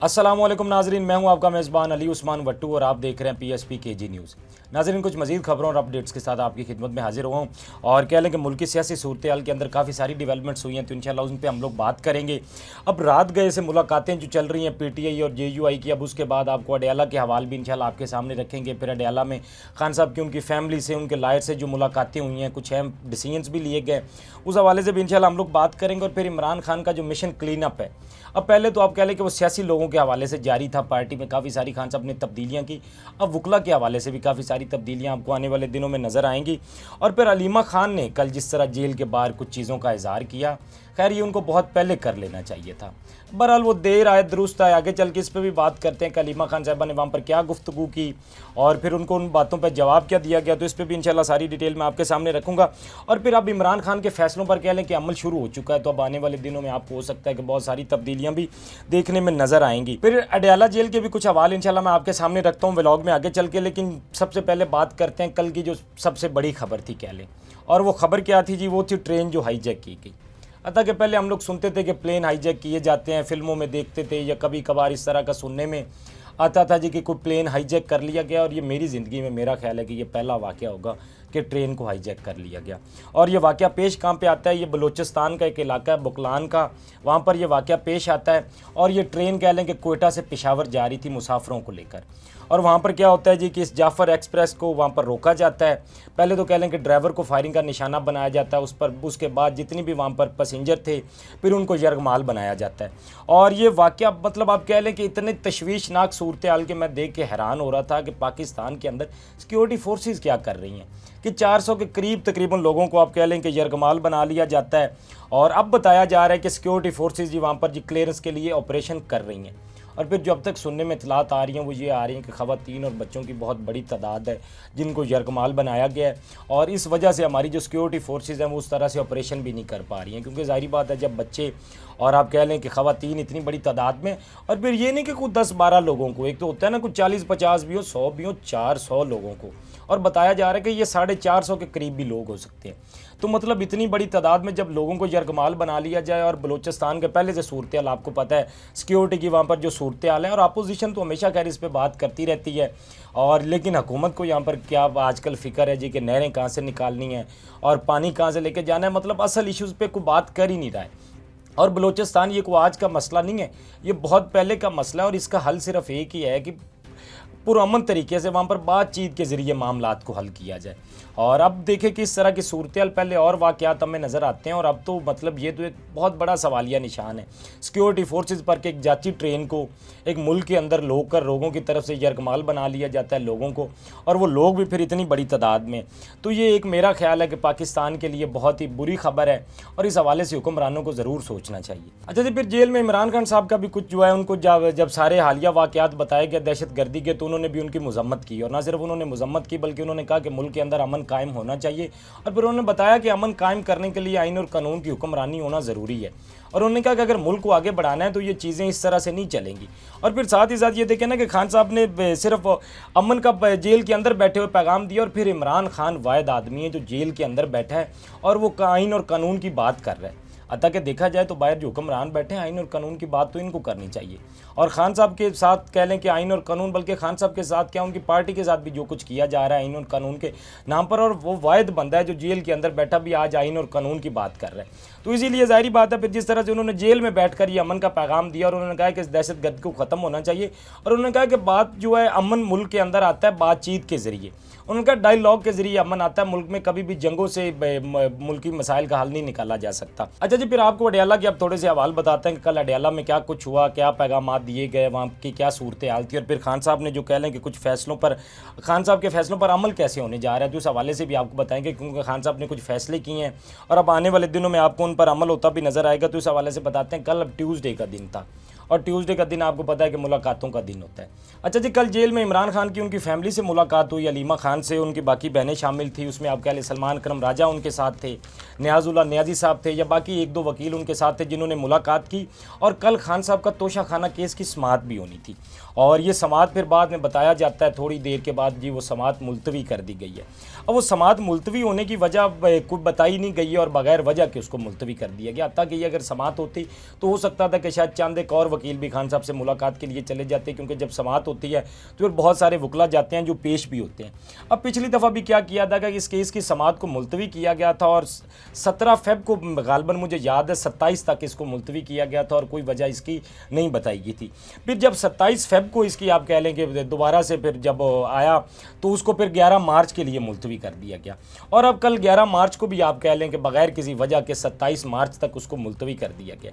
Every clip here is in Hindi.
अस्सलामुअलैकुम नाजरीन, मैं हूं आपका मेज़बान अली उस्मान वट्टू और आप देख रहे हैं पीएसपी केजी न्यूज़। नाजरीन, कुछ मजीद खबरों और अपडेट्स के साथ आपकी खिदमत में हाजिर हुआ हूं और कह लें कि मुल्क की सियासी सूरत हाल के अंदर काफ़ी सारी डेवलपमेंट्स हुई हैं, तो इंशाल्लाह उन पर हम लोग बात करेंगे। अब रात गए से मुलाकातें जो चल रही हैं पीटीआई और जेयूआई की, अब उसके बाद आपको अडयाला के हवाले भी इंशाल्लाह आपके सामने रखेंगे। फिर अडयाला में खान साहब की उनकी फैमिली से, उनके लायर से जो मुलाकातें हुई हैं, कुछ अहम डिसीजंस भी लिए गए, उस हवाले से भी इंशाल्लाह हम लोग बात करेंगे। और फिर इमरान खान का जो मिशन क्लीन अप है, अब पहले तो आप कह लें कि वो सियासी लोगों के हवाले से जारी था, पार्टी में काफ़ी सारी खान साहब ने तब्दीलियां की। अब वकला के हवाले से भी काफ़ी सारी तब्दीलियां आपको आने वाले दिनों में नज़र आएंगी। और फिर अलीमा खान ने कल जिस तरह जेल के बाहर कुछ चीज़ों का इजहार किया, खैर ये उनको बहुत पहले कर लेना चाहिए था। बहरहाल वो देर आए दुरुस्त आए, आगे चल के इस पर भी बात करते हैं कि अलीमा खान साहबा ने वहाँ पर क्या गुफ्तगू की और फिर उनको उन बातों पर जवाब क्या दिया गया, तो इस पर भी इंशाल्लाह सारी डिटेल मैं आपके सामने रखूँगा। और फिर अब इमरान खान के फैसलों पर कह लें कि अमल शुरू हो चुका है, तो अब आने वाले दिनों में आपको हो सकता है कि बहुत सारी तब्दीलियाँ भी देखने में नज़र आएंगी। फिर अडयाला जेल के भी कुछ हवाले इंशाल्लाह मैं आपके सामने रखता हूँ व्लॉग में आगे चल के। लेकिन सबसे पहले बात करते हैं कल की जो सबसे बड़ी खबर थी कह लें, और वो खबर क्या थी जी, वो थी ट्रेन जो हाईजैक की गई। अतः के पहले हम लोग सुनते थे कि प्लेन हाईजैक किए जाते हैं, फिल्मों में देखते थे या कभी कभार इस तरह का सुनने में आता था जी कि कोई प्लेन हाईजैक कर लिया गया। और ये मेरी ज़िंदगी में मेरा ख्याल है कि ये पहला वाक़या होगा कि ट्रेन को हाईजैक कर लिया गया। और ये वाक़या पेश कहाँ पे आता है, ये बलूचिस्तान का एक इलाका है बुकलान का, वहाँ पर ये वाक़या पेश आता है। और ये ट्रेन कह लें कि कोयटा से पेशावर जा रही थी मुसाफिरों को लेकर। और वहाँ पर क्या होता है जी कि इस जाफ़र एक्सप्रेस को वहाँ पर रोका जाता है। पहले तो कह लें कि ड्राइवर को फायरिंग का निशाना बनाया जाता है उस पर, उसके बाद जितनी भी वहाँ पर पैसेंजर थे फिर उनको यरगमाल बनाया जाता है। और ये वाक़या मतलब आप कह लें कि इतने तशवीशनाक सूरत हाल के मैं देख के हैरान हो रहा था कि पाकिस्तान के अंदर सिक्योरिटी फोर्सेस क्या कर रही हैं कि 400 के करीब तकरीबन लोगों को आप कह लें कि यरगमाल बना लिया जाता है। और अब बताया जा रहा है कि सिक्योरिटी फोर्सेस जी वहाँ पर जी क्लियरेंस के लिए ऑपरेशन कर रही हैं। और फिर जो अब तक सुनने में इतलात आ रही हैं वो ये आ रही हैं कि ख़वातीन और बच्चों की बहुत बड़ी तादाद है जिनको यरगमाल बनाया गया है। और इस वजह से हमारी जो सिक्योरिटी फोर्सेस हैं वो उस तरह से ऑपरेशन भी नहीं कर पा रही हैं, क्योंकि ज़ाहिर बात है जब बच्चे और आप कह लें कि ख़वातीन इतनी बड़ी तादाद में, और फिर ये नहीं कि कुछ 10-12 लोगों को, एक तो होता है ना कुछ 40-50 भी हो, 100 भी हो, 400 लोगों को, और बताया जा रहा है कि ये 450 के करीब भी लोग हो सकते हैं। तो मतलब इतनी बड़ी तादाद में जब लोगों को यरगमाल बना लिया जाए। और बलूचिस्तान के पहले से सूरत हाल आपको पता है, सिक्योरिटी की वहाँ पर जो सूरत हाल है, और अपोजिशन तो हमेशा खैर इस पर बात करती रहती है। और लेकिन हुकूमत को यहाँ पर क्या आजकल फ़िक्र है जी कि नहरें कहाँ से निकालनी है और पानी कहाँ से लेके जाना है, मतलब असल इशूज़ पे कोई बात कर ही नहीं रहा है। और बलूचिस्तान ये कोई आज का मसला नहीं है, ये बहुत पहले का मसला है। और इसका हल सिर्फ एक ही है कि पुरअमन तरीके से वहाँ पर बातचीत के ज़रिए मामलात को हल किया जाए। और अब देखें कि इस तरह की सूरत हाल पहले और वाक़यात हमें नज़र आते हैं, और अब तो मतलब ये तो एक बहुत बड़ा सवालिया निशान है सिक्योरिटी फोर्सेस पर कि एक जाती ट्रेन को एक मुल्क के अंदर लोगों की तरफ से यरगमाल बना लिया जाता है लोगों को, और वो लोग भी फिर इतनी बड़ी तादाद में। तो ये एक मेरा ख्याल है कि पाकिस्तान के लिए बहुत ही बुरी खबर है, और इस हवाले से हुक्मरानों को ज़रूर सोचना चाहिए। अच्छा जी, फिर जेल में इमरान खान साहब का भी कुछ जो है, उनको जब सारे हालिया वाक़यात बताए गए दहशत गर्दी के, तो उन्होंने भी उनकी मजम्मत की। और ना सिर्फ उन्होंने मजम्मत की बल्कि उन्होंने कहा कि मुल्क के अंदर अमन कायम होना चाहिए। और फिर उन्होंने बताया कि अमन कायम करने के लिए आइन और कानून की हुक्मरानी होना ज़रूरी है। और उन्होंने कहा कि अगर मुल्क को आगे बढ़ाना है तो ये चीज़ें इस तरह से नहीं चलेंगी। और फिर साथ ही साथ ये देखें ना कि खान साहब ने सिर्फ अमन का जेल के अंदर बैठे हुए पैगाम दिया, और फिर इमरान खान वाहिद आदमी है जो जेल के अंदर बैठा है और वो आइन और कानून की बात कर रहा है। अतः कि देखा जाए तो बाहर जो हुक्मरान बैठे हैं, आइन और कानून की बात तो इनको करनी चाहिए। और खान साहब के साथ कह लें कि आइन और कानून, बल्कि खान साहब के साथ क्या उनकी पार्टी के साथ भी जो कुछ किया जा रहा है आइन और कानून के नाम पर, और वो वाहिद बंदा है जो जेल के अंदर बैठा भी आज आइन और कानून की बात कर रहा है। तो इसीलिए ज़ाहिर बात है फिर जिस तरह से उन्होंने जेल में बैठकर ये अमन का पैगाम दिया, और उन्होंने कहा कि इस दहशतगर्द को ख़त्म होना चाहिए। और उन्होंने कहा कि बात जो है अमन मुल्क के अंदर आता है बातचीत के ज़रिए, उनका डायलॉग के ज़रिए अमन आता है। मुल्क में कभी भी जंगों से मुल्की मसाइल का हल नहीं निकाला जा सकता। अच्छा जी, फिर आपको अडयाला के अब थोड़े से हवाल बताते हैं कि कल अडयाला में क्या कुछ हुआ, क्या पैगाम दिए गए, वहाँ की क्या सूरत हाल थी, और फिर खान साहब ने जो कह लें कि कुछ फैसलों पर, खान साहब के फैसलों पर अमल कैसे होने जा रहा है, तो उस हवाले से भी आपको बताएंगे, क्योंकि खान साहब ने कुछ फैसले किए हैं और अब आने वाले दिनों में आपको उन पर अमल होता भी नजर आएगा। तो इस हवाले से बताते हैं, कल अब ट्यूसडे का दिन था, और ट्यूसडे का दिन आपको पता है कि मुलाकातों का दिन होता है। अच्छा जी, कल जेल में इमरान खान की उनकी फैमिली से मुलाकात हुई, अलीमा खान से, उनकी बाकी बहनें शामिल थी उसमें। आप कह लें सलमान करम राजा उनके साथ थे, न्याजुल्लाह नियाजी साहब थे, या बाकी 1-2 वकील उनके साथ थे जिन्होंने मुलाकात की। और कल खान साहब का तोशा खाना केस की समाअत भी होनी थी, और ये समाअत फिर बाद में बताया जाता है थोड़ी देर के बाद जी वो समाअत मुलतवी कर दी गई है। अब वो समाअत मुलतवी होने की वजह कुछ बताई नहीं गई है, और बगैर वजह के उसको मुलतवी कर दिया गया। ताकि ये अगर समाअत होती तो हो सकता था कि शायद चंद एक और वकील भी खान साहब से मुलाकात के लिए चले जाते हैं, क्योंकि जब समाअत होती है तो फिर बहुत सारे वकला जाते हैं जो पेश भी होते हैं। अब पिछली दफ़ा भी क्या किया था कि इस केस की समाअत को मुलतवी किया गया था और 17 फ़रवरी को गालबन मुझे याद है 27 तक इसको मुलतवी किया गया था और कोई वजह इसकी नहीं बताई गई थी। फिर जब 27 फ़रवरी को इसकी आप कह लें कि दोबारा से फिर जब आया तो उसको फिर 11 मार्च के लिए मुलतवी कर दिया गया और अब कल 11 मार्च को भी आप कह लें कि बगैर किसी वजह के 27 मार्च तक उसको मुलतवी कर दिया गया।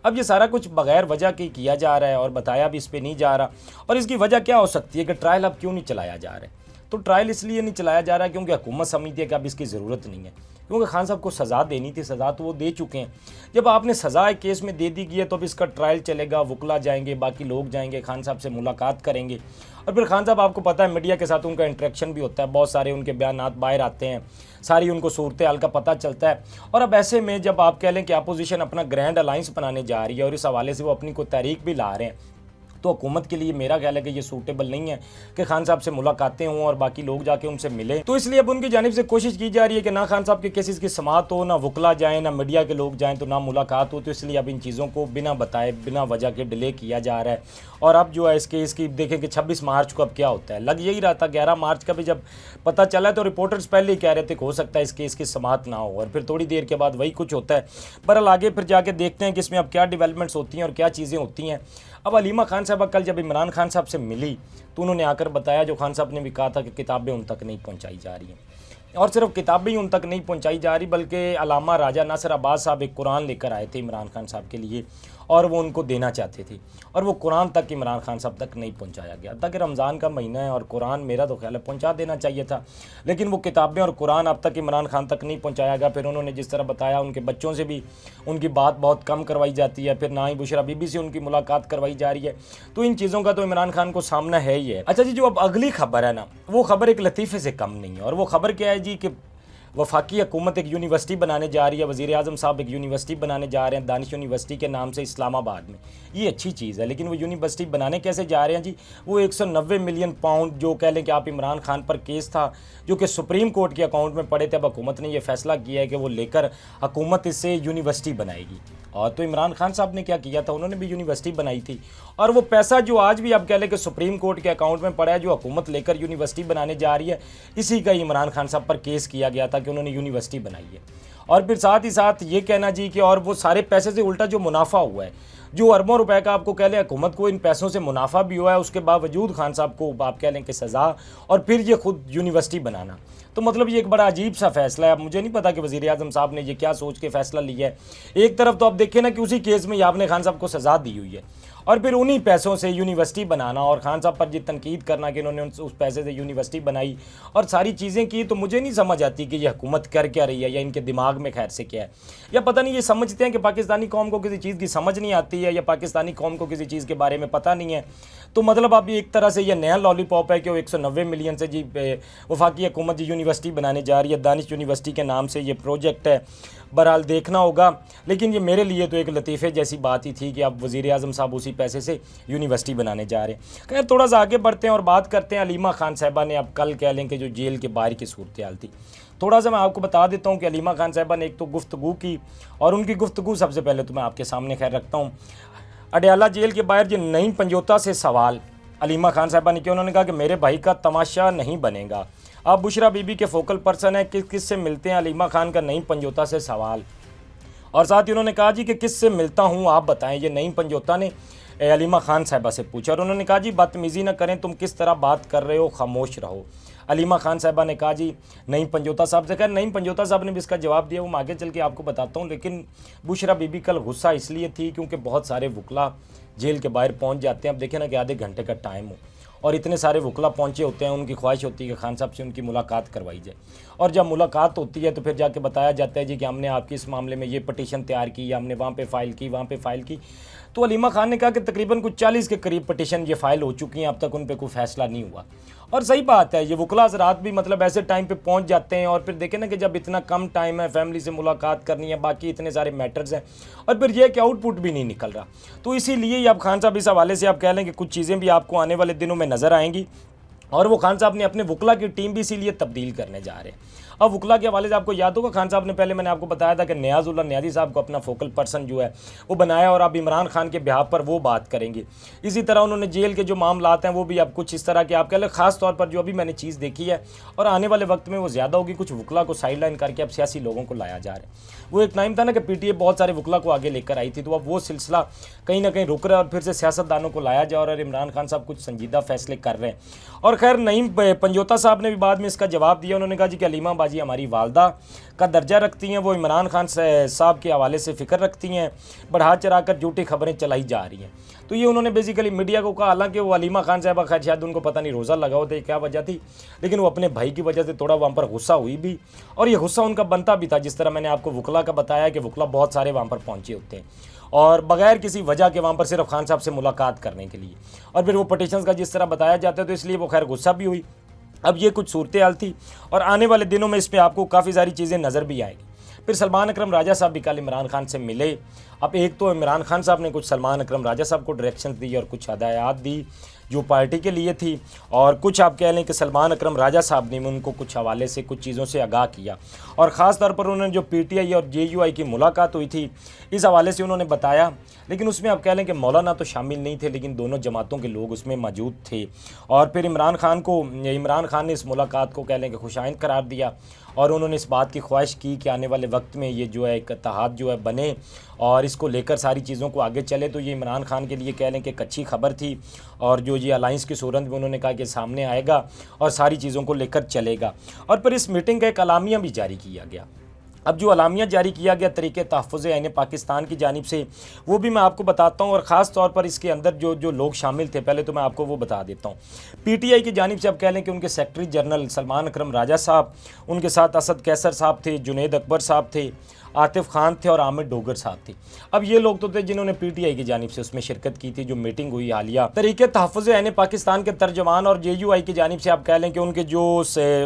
अब ये सारा कुछ बगैर वजह के किया जा रहा है और बताया भी इस पर नहीं जा रहा। और इसकी वजह क्या हो सकती है कि ट्रायल अब क्यों नहीं चलाया जा रहा है? तो ट्रायल इसलिए नहीं चलाया जा रहा है क्योंकि हुकूमत समझती है कि अब इसकी ज़रूरत नहीं है, क्योंकि खान साहब को सज़ा देनी थी, सज़ा तो वो दे चुके हैं। जब आपने सज़ा एक केस में दे दी गई है तो अब इसका ट्रायल चलेगा, वकला जाएंगे, बाकी लोग जाएंगे, खान साहब से मुलाकात करेंगे और फिर खान साहब आपको पता है मीडिया के साथ उनका इंटरेक्शन भी होता है, बहुत सारे उनके बयानात बाहर आते हैं, सारी उनको सूरत हाल का पता चलता है। और अब ऐसे में जब आप कह लें कि अपोजिशन अपना ग्रैंड अलाइंस बनाने जा रही है और इस हवाले से वो अपनी कोई तहरीक भी ला रहे हैं, तो हुकूमत के लिए मेरा ख्याल है कि ये सूटेबल नहीं है कि खान साहब से मुलाकातें हों और बाकी लोग जाके उनसे मिलें। तो इसलिए अब उनकी जानिब से कोशिश की जा रही है कि ना खान साहब के केसेस की समाअत हो, ना वकला जाएँ, ना मीडिया के लोग जाएँ, तो ना मुलाकात हो। तो इसलिए अब इन चीज़ों को बिना बताए, बिना वजह के डिले किया जा रहा है। और अब जो है इस केस की देखें कि 26 मार्च को अब क्या होता है। लग यही रहा था 11 मार्च का भी जब पता चला तो रिपोर्टर्स पहले ही कह रहे थे कि हो सकता है इस केस की समाअत ना हो और फिर थोड़ी देर के बाद वही कुछ होता है। बहरहाल आगे फिर जाके देखते हैं कि इसमें अब क्या डेवलपमेंट्स होती हैं और क्या चीज़ें होती हैं। अब अलीमा खान साहब कल जब इमरान खान साहब से मिली तो उन्होंने आकर बताया, जो खान साहब ने भी कहा था कि किताबें उन तक नहीं पहुंचाई जा रही हैं और सिर्फ किताबें ही उन तक नहीं पहुंचाई जा रही बल्कि अलामा राजा नासिर अब्बास साहब एक कुरान लेकर आए थे इमरान खान साहब के लिए और वो उनको देना चाहते थे और वो कुरान तक इमरान खान साहब तक नहीं पहुंचाया गया। ताकि रमज़ान का महीना है और कुरान मेरा तो ख्याल है पहुंचा देना चाहिए था, लेकिन वो किताबें और कुरान अब तक इमरान खान तक नहीं पहुंचाया गया। फिर उन्होंने जिस तरह बताया उनके बच्चों से भी उनकी बात बहुत कम करवाई जाती है, फिर ना ही बुशरा बीबी से उनकी मुलाकात करवाई जा रही है। तो इन चीज़ों का तो इमरान खान को सामना है ही है। अच्छा जी, जो अब अगली खबर है ना, वो खबर एक लतीफ़े से कम नहीं है और वो खबर क्या है जी कि वफाकी हुकूमत एक यूनिवर्सिटी बनाने जा रही है। वज़ीर आज़म साहब एक यूनिवर्सिटी बनाने जा रहे हैं दानिश यूनिवर्सिटी के नाम से इस्लामाबाद में। ये अच्छी चीज़ है, लेकिन वो यूनिवर्सिटी बनाने कैसे जा रहे हैं जी? वो 190 मिलियन पाउंड जो कह लें कि आप इमरान खान पर केस था जो कि सुप्रीम कोर्ट के अकाउंट में पड़े थे, अब हुकूमत ने यह फैसला किया है कि वो लेकर हुकूमत इससे यूनिवर्सिटी बनाएगी। और तो इमरान खान साहब ने क्या किया था, उन्होंने भी यूनिवर्सिटी बनाई थी और वो पैसा जो आज भी आप कह लें कि सुप्रीम कोर्ट के अकाउंट में पड़ा है, जो हुकूमत लेकर यूनिवर्सिटी बनाने जा रही है, इसी का इमरान खान साहब पर केस किया गया था कि उन्होंने यूनिवर्सिटी बनाई है। और फिर साथ ही साथ ये कहना जी कि और वो सारे पैसे से उल्टा जो मुनाफा हुआ है, जो अरबों रुपए का आपको कह लें हुकूमत को इन पैसों से मुनाफा भी हुआ है, उसके बावजूद खान साहब को आप कह लें कि सज़ा और फिर ये खुद यूनिवर्सिटी बनाना, तो मतलब ये एक बड़ा अजीब सा फैसला है। अब मुझे नहीं पता कि वज़ीर आज़म साहब ने ये क्या सोच के फ़ैसला लिया है। एक तरफ तो आप देखिए ना कि उसी केस में आपने खान साहब को सज़ा दी हुई है और फिर उन्हीं पैसों से यूनिवर्सिटी बनाना और खान साहब पर ये तनकीद करना कि इन्होंने उस पैसे से यूनिवर्सिटी बनाई और सारी चीज़ें की। तो मुझे नहीं समझ आती कि ये हुकूमत कर क्या रही है या इनके दिमाग में खैर से क्या है, या पता नहीं ये समझते हैं कि पाकिस्तानी कौम को किसी चीज़ की समझ नहीं आती है या पाकिस्तानी कौम को किसी चीज़ के बारे में पता नहीं है। तो मतलब अब एक तरह से ये नया लॉलीपॉप है कि वो 190 मिलियन से जी वफाकी हुकूमत यूनिवर्सिटी बनाने जा रही है, दानिश यूनिवर्सिटी के नाम से ये प्रोजेक्ट है। बहरहाल देखना होगा, लेकिन ये मेरे लिए तो एक लतीफ़े जैसी बात ही थी कि अब वज़ीर आज़म साहब उसी पैसे से यूनिवर्सिटी बनाने जा रहे हैं। खैर थोड़ा सा आगे बढ़ते हैं और बात करते हैं अलीमा खान साहिबा ने अब कल कह लें कि जो जेल के बाहर की सूरत हाल थी, थोड़ा सा मैं आपको बता देता हूँ कि अलीमा खान साहिबा ने एक तो गुफ्तगू की और उनकी गुफ्तगू सबसे पहले तो मैं आपके सामने खैर रखता हूँ। अडयाला जेल के बाहर जो नईम पंजोता से सवाल अलीमा खान साहिबा ने किया, उन्होंने कहा कि मेरे भाई का तमाशा नहीं बनेगा। अब बुशरा बीबी के फोकल पर्सन है, किस किस से मिलते हैं, अलीमा खान का नईम पंजोता से सवाल। और साथ ही उन्होंने कहा जी कि किस से मिलता हूँ आप बताएं। ये नईम पंजोता ने अलीमा खान साहिबा से पूछा और उन्होंने कहा जी बदतमीज़ी न करें, तुम किस तरह बात कर रहे हो, खामोश रहो। अलीमा खान साहिबा ने कहा जी नईम पंजोता साहब से। खैर नईम पंजोता साहब ने भी इसका जवाब दिया, वो मैं आगे चल के आपको बताता हूँ। लेकिन बुशरा बीबी कल गुस्सा इसलिए थी क्योंकि बहुत सारे वकला जेल के बाहर पहुँच जाते हैं। अब देखें ना कि आधे घंटे का टाइम हो और इतने सारे वकला पहुँचे होते हैं, उनकी ख्वाहिश होती है कि खान साहब से उनकी मुलाकात करवाई जाए। और जब मुलाकात होती है तो फिर जाके बताया जाता है जी कि हमने आपकी इस मामले में ये पटिशन तैयार की या हमने वहाँ पे फ़ाइल की, वहाँ पे फ़ाइल की। तो अलीमा खान ने कहा कि तकरीबन कुछ 40 के करीब पटिशन ये फ़ाइल हो चुकी हैं, अब तक उन पर कोई फ़ैसला नहीं हुआ। और सही बात है, ये वकला हज़रात भी मतलब ऐसे टाइम पे पहुंच जाते हैं और फिर देखें ना कि जब इतना कम टाइम है, फैमिली से मुलाकात करनी है, बाकी इतने सारे मैटर्स हैं और फिर ये कि आउटपुट भी नहीं निकल रहा। तो इसीलिए अब खान साहब इस हवाले से आप कह लें कि कुछ चीज़ें भी आपको आने वाले दिनों में नज़र आएंगी और वो खान साहब ने अपने वकला की टीम भी इसीलिए तब्दील करने जा रहे हैं। अब वकला के हवाले से आपको याद होगा खान साहब ने पहले मैंने आपको बताया था कि नियाज़ुल्लाह नियाज़ी साहब को अपना फोकल पर्सन जो है वो बनाया और अब इमरान खान के बिहाफ पर वो बात करेंगे। इसी तरह उन्होंने जेल के जो मामलात हैं वो भी अब कुछ इस तरह के आप कह लें, ख़ास तौर पर जो अभी मैंने चीज़ देखी है और आने वाले वक्त में वो ज़्यादा होगी, कुछ वकला को साइडलाइन करके अब सियासी लोगों को लाया जा रहा है। वो एक टाइम था ना कि पीटीए बहुत सारे वकला को आगे लेकर आई थी, तो अब वो सिलसिला कहीं ना कहीं रुक रहा है और फिर से सियासतदानों को लाया जा रहा है और इमरान खान साहब कुछ संजीदा फैसले कर रहे हैं। और खैर नईम पंजोता साहब ने भी बाद में इसका जवाब दिया। उन्होंने कहा जी कि अलीमा बाजी हमारी वालदा का दर्जा रखती हैं, वो इमरान खान साहब के हवाले से फ़िक्र रखती हैं, बढ़ा चढ़ा कर झूठी खबरें चलाई जा रही हैं। तो ये उन्होंने बेसिकली मीडिया को कहा, हालांकि वो अलीमा खान साहबा खैर शायद उनको पता नहीं रोज़ा लगा होता है क्या वजह थी, लेकिन वो अपने भाई की वजह से थोड़ा वहाँ पर गुस्सा हुई भी, और ये गुस्सा उनका बनता भी था। जिस तरह मैंने आपको वकला का बताया कि वकला बहुत सारे वहाँ पर पहुँचे होते हैं और बगैर किसी वजह के वहाँ पर सिर्फ खान साहब से मुलाकात करने के लिए, और फिर वो पटिशन्स का जिस तरह बताया जाता है, तो इसलिए वो खैर गुस्सा भी हुई। अब ये कुछ सूरत हाल थी और आने वाले दिनों में इस पर आपको काफ़ी सारी चीज़ें नज़र भी आएंगी। फिर सलमान अकरम राजा साहब भी कल इमरान खान से मिले। अब एक तो इमरान खान साहब ने कुछ सलमान अकरम राजा साहब को डायरेक्शन दी और कुछ हदायत दी जो पार्टी के लिए थी, और कुछ आप कह लें कि सलमान अकरम राजा साहब ने उनको कुछ हवाले से कुछ चीज़ों से आगाह किया। और ख़ास तौर पर उन्होंने जो पीटीआई और जेयूआई की मुलाकात हुई थी इस हवाले से उन्होंने बताया, लेकिन उसमें आप कह लें कि मौलाना तो शामिल नहीं थे, लेकिन दोनों जमातों के लोग उसमें मौजूद थे। और फिर इमरान खान ने इस मुलाकात को कह लें कि खुशाइंद करार दिया और उन्होंने इस बात की ख्वाहिश की कि आने वाले वक्त में ये जो है एक इत्तेहाद जो है बने और इसको लेकर सारी चीज़ों को आगे चले। तो ये इमरान खान के लिए कह लें कि एक अच्छी खबर थी, और जो ये अलाइंस की सूरत में उन्होंने कहा कि सामने आएगा और सारी चीज़ों को लेकर चलेगा। और फिर इस मीटिंग का एक अलामिया भी जारी किया गया। अब जो अलामिया जारी किया गया तरीक़े तहफ़्फ़ुज़ ऐन पाकिस्तान की जानिब से, वो भी मैं आपको बताता हूँ, और ख़ास तौर पर इसके अंदर जो लोग शामिल थे पहले तो मैं आपको वो बता देता हूँ। पीटीआई की जानिब से अब कह लें कि उनके सेक्रेटरी जनरल सलमान अकरम राजा साहब, उनके साथ असद कैसर साहब थे, जुनैद अकबर साहब थे, आतिफ खान थे और आमिर डोगर साहब थे। अब ये लोग तो थे जिन्होंने पीटीआई की जानिब से उसमें शिरकत की थी, जो मीटिंग हुई हालिया। तरीक़े तहफ़्फ़ुज़ ऐन पाकिस्तान के तर्जमान और जेयूआई की जानिब से आप कह लें कि उनके जो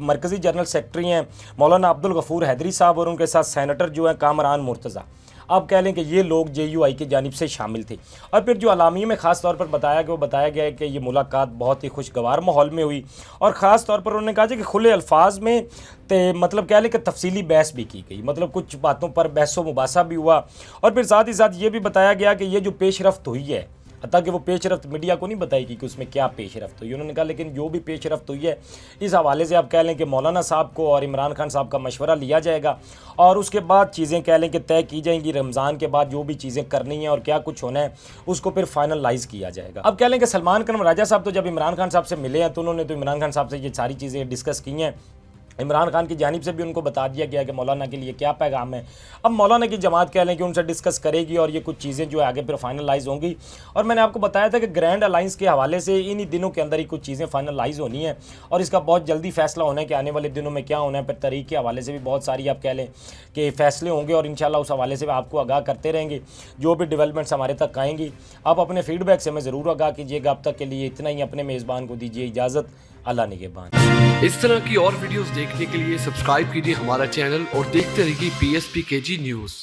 मरकज़ी जनरल सेक्रेटरी हैं मौलाना अब्दुल गफूर हैदरी साहब, और उनके साथ सेनेटर जो हैं कामरान मुर्तज़ा, अब कह लें कि ये लोग जेयूआई की जानिब से शामिल थे। और फिर जो अलामिया में ख़ास तौर पर बताया गया है कि ये मुलाकात बहुत ही खुशगवार माहौल में हुई, और ख़ास तौर पर उन्होंने कहा कि खुले अल्फाज में मतलब कह लें कि तफसीली बहस भी की गई, मतलब कुछ बातों पर बहस व मुबासा भी हुआ। और फिर साथ ही साथ ये भी बताया गया कि ये जो पेशरफ्त हुई है, ताकि वो पेशरफ्त मीडिया को नहीं बताएगी कि उसमें क्या पेशरफ्त हुई, उन्होंने कहा लेकिन जो भी पेशरफ्त हुई है इस हवाले से आप कह लें कि मौलाना साहब को और इमरान खान साहब का मशवरा लिया जाएगा, और उसके बाद चीज़ें कह लें कि तय की जाएंगी। रमज़ान के बाद जो भी चीज़ें करनी हैं और क्या कुछ होना है उसको फिर फाइनलाइज़ किया जाएगा। अब कह लें कि सलमान अकरम राजा साहब तो जब इमरान खान साहब से मिले हैं तो उन्होंने तो इमरान खान साहब से ये सारी चीज़ें डिस्कस की हैं। इमरान खान की जानिब से भी उनको बता दिया गया कि मौलाना के लिए क्या पैगाम है। अब मौलाना की जमात कह लें कि उनसे डिस्कस करेगी और ये कुछ चीज़ें जो है आगे फिर फाइनलाइज होंगी। और मैंने आपको बताया था कि ग्रैंड अलाइंस के हवाले से इन्हीं दिनों के अंदर ही कुछ चीज़ें फाइनलाइज होनी है और इसका बहुत जल्दी फैसला होना है कि आने वाले दिनों में क्या होना है। फिर तारीख के हवाले से भी बहुत सारी आप कह लें कि फ़ैसले होंगे और इंशाल्लाह उस हवाले से भी आपको आगाह करते रहेंगे जो भी डेवलपमेंट्स हमारे तक आएंगी। आप अपने फीडबैक से हमें ज़रूर आगाह कीजिएगा। अब तक के लिए इतना ही। अपने मेज़बान को दीजिए इजाज़त। अल्लाह निगहबान। इस तरह की और वीडियोस देखने के लिए सब्सक्राइब कीजिए हमारा चैनल और देखते रहिए PSP KG न्यूज़।